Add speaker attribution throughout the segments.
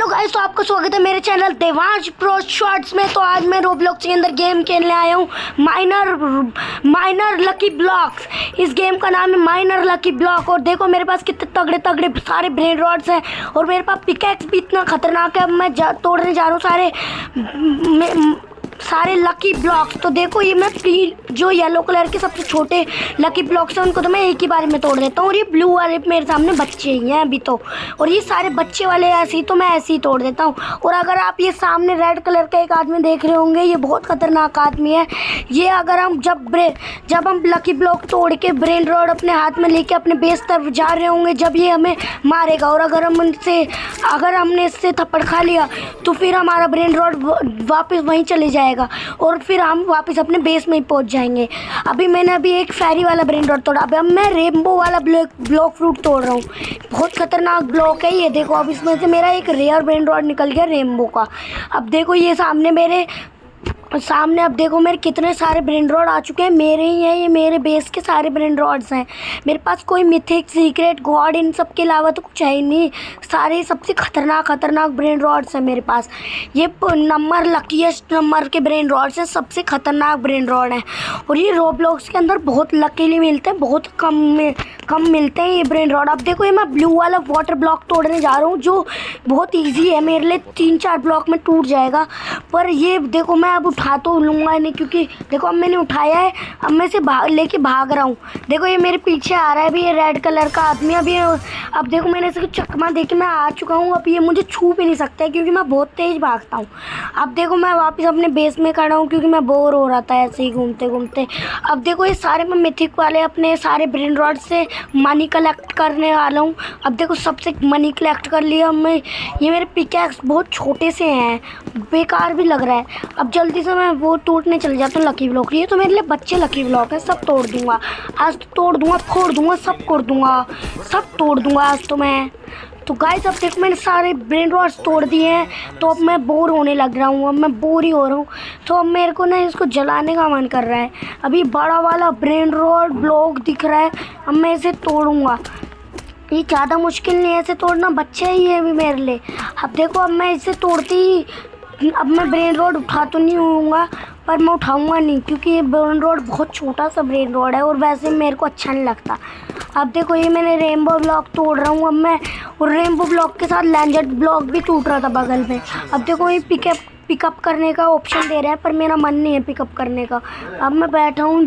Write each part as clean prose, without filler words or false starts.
Speaker 1: Hello guys, तो आपका स्वागत है मेरे चैनल देवांश प्रो शॉर्ट्स में। तो आज मैं रोब्लॉक्स के अंदर गेम खेलने आया हूँ, माइनर लकी ब्लॉक्स। इस गेम का नाम है माइनर लकी ब्लॉक। और देखो मेरे पास कितने तगड़े तगड़े सारे ब्रेन रॉड्स हैं और मेरे पास पिकैक्स भी इतना खतरनाक है। अब मैं तोड़ने जा रहा हूँ सारे लकी ब्लॉक्स। तो देखो ये मैं जो येलो कलर के सबसे छोटे लकी ब्लॉक्स हैं उनको तो मैं एक ही बार में तोड़ देता हूँ। और ये ब्लू वाले मेरे सामने बच्चे ही हैं अभी तो, और ये सारे बच्चे वाले ऐसे ही तो मैं ऐसे ही तोड़ देता हूँ। और अगर आप ये सामने रेड कलर का एक आदमी देख रहे होंगे, ये बहुत खतरनाक आदमी है। ये अगर हम जब हम लकी ब्लॉक तोड़ के ब्रेन रॉड अपने हाथ में लेके अपने बेस तरफ जा रहे होंगे, जब ये हमें मारेगा और अगर हमने इससे थप्पड़ खा लिया तो फिर हमारा ब्रेन रॉड वापस वहीं चले जाएगा और फिर हम वापस अपने बेस में ही पहुंच जाएंगे। मैंने एक फेरी वाला ब्रेन रॉड तोड़ा। अब मैं रेनबो वाला ब्लॉक फ्रूट तोड़ रहा हूँ। बहुत खतरनाक ब्लॉक है ये। देखो अब इसमें से मेरा एक रेयर ब्रेन रॉड निकल गया रेनबो का। अब देखो ये सामने अब देखो मेरे कितने सारे ब्रेन रॉड आ चुके हैं। मेरे ही हैं ये, मेरे बेस के सारे ब्रेन रॉड्स हैं। मेरे पास कोई मिथिक सीक्रेट गॉड इन सब के अलावा तो कुछ है ही नहीं। सारे सबसे खतरनाक ब्रेन रॉड्स हैं मेरे पास। ये लकीएस्ट नंबर के ब्रेन रॉड्स हैं, सबसे खतरनाक ब्रेन रॉड हैं। और ये रोब्लॉक्स के अंदर बहुत लकीली मिलते हैं, बहुत कम मिलते हैं ये ब्रेन रॉड। अब देखो ये मैं ब्लू वाला वाटर ब्लॉक तोड़ने जा रहा हूँ जो बहुत ईजी है मेरे लिए। 3-4 ब्लॉक में टूट जाएगा। पर ये देखो मैं अब उठा तो लूँगा नहीं, क्योंकि देखो अब मैंने उठाया है। अब मैं इसे लेके भाग रहा हूँ। देखो ये मेरे पीछे आ रहा है अभी ये रेड कलर का आदमी। अब देखो मैंने इसे चकमा दे के मैं आ चुका हूँ। अब ये मुझे छू भी नहीं सकता है क्योंकि मैं बहुत तेज़ भागता हूँ। अब देखो मैं वापस अपने बेस में खड़ा हूँ क्योंकि मैं बोर हो रहा था ऐसे ही घूमते घूमते। अब देखो ये सारे मैं मिथिक वाले अपने सारे ब्रेन रॉड से मनी कलेक्ट करने वाला हूँ। अब देखो सबसे मनी कलेक्ट कर लिया मैं। ये मेरे पिकैक्स बहुत छोटे से हैं, बेकार भी लग रहा है। अब जल्दी से मैं वो टूटने चले जाता हूँ लकी ब्लॉक। ये तो मेरे लिए बच्चे लकी ब्लॉक है, सब तोड़ दूंगा आज। तो तोड़ दूंगा, फोड़ दूंगा, सब कर दूंगा, सब तोड़ दूंगा आज तो मैं। तो गाइस अब देखो मैंने सारे ब्रेन रॉड्स तोड़ दिए हैं। तो अब मैं बोर होने लग रहा हूँ, अब मैं बोर ही हो रहा हूँ। तो अब मेरे को ना इसको जलाने का मन कर रहा है। अभी बड़ा वाला ब्रेन रॉड ब्लॉक दिख रहा है, अब मैं इसे तोड़ूंगा। ये ज़्यादा मुश्किल नहीं है इसे तोड़ना, बच्चे ही है अभी मेरे लिए। अब देखो अब मैं इसे तोड़ती ही अब मैं ब्रेन रॉड उठा तो नहीं होऊंगा, पर मैं उठाऊंगा नहीं क्योंकि ये ब्रेन रॉड बहुत छोटा सा ब्रेन रॉड है और वैसे मेरे को अच्छा नहीं लगता। अब देखो ये मैंने रेनबो ब्लॉक तोड़ रहा हूँ अब मैं, और रेनबो ब्लॉक के साथ लैंडजेट ब्लॉक भी टूट रहा था बगल में। अब देखो ये पिकअप करने का ऑप्शन दे रहा है, पर मेरा मन नहीं है पिकअप करने का। अब मैं बैठा हूँ,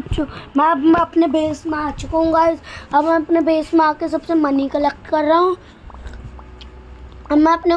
Speaker 1: मैं अपने बेस में आ चुका हूँ गाइस। अब मैं अपने बेस में आके सबसे मनी कलेक्ट कर रहा हूँ। अब मैं अपने